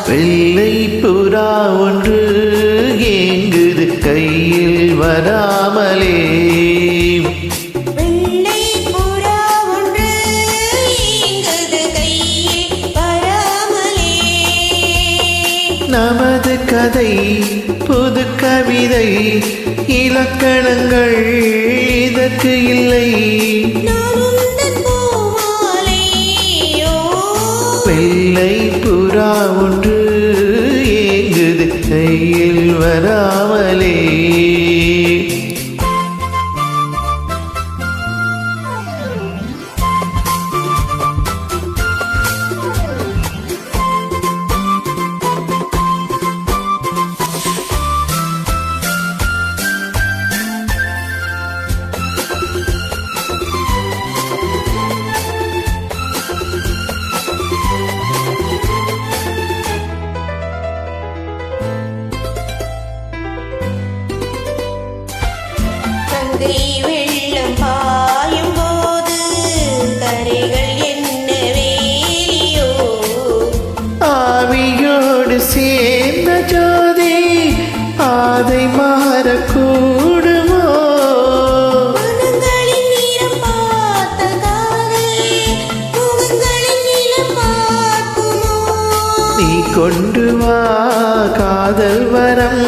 வெள்ளை புறா ஒன்று ஏங்குது கையில் வராமலே. வெள்ளை புறா ஒன்று ஏங்குது கையில் வராமலே. நமது கதை புது கவிதை, இலக்கணங்கள் இதற்கு இல்லை. வெள்ளை புறா ஒன்று ஏங்குது கையில் வராமலே. வெள்ளம் பாயும் போது கரைகள் என்ன வேலியோ. ஆவியோடு சேர்ந்த ஜோதி அதை மாறக்கூடுமோ. முகங்களின் நிறம் பார்த்த காதல் முகங்களின் நிறம் பார்க்குமோ. நீ கொண்டு வா காதல் வரம்,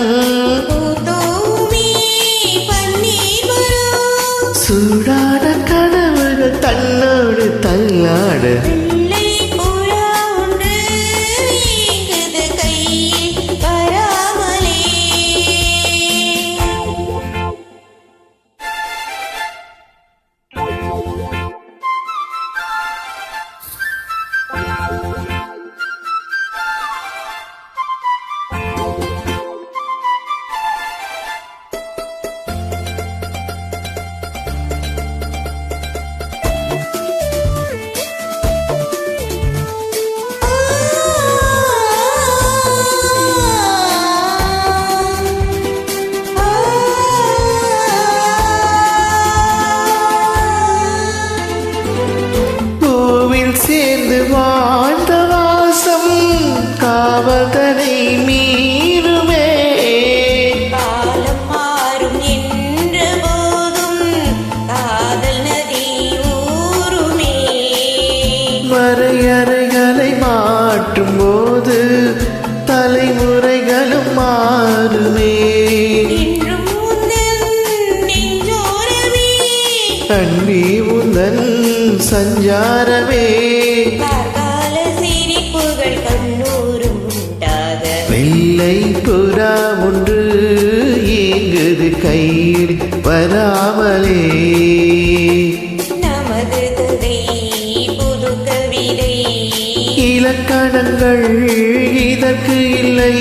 சூடான கனவுகள் தன்னோடு தள்ளாட. வெள்ளை புறா ஒன்று ஏங்குது கையில் வராமலே. சேர்ந்து வாழ்ந்த வாசம் காவதனை மீறுமே. காலம் மாறும் என்ற போதும் காதல் நதி ஊருமே. வரையறைகளை மாற்றும் போது தலைமுறைகளும் மாறுமே. என்றும் உந்தன் நெஞ்சோரமே அன்பி உந்தன் சஞ்சாரமே. கால சிரிப்புகள் கண்ணூரும் உண்டாக. வெள்ளை புறா ஒன்று ஏங்குது கையில் வராமலே. நமது கதை புது கவிதை, இலக்கணங்கள் இதற்கு இல்லை.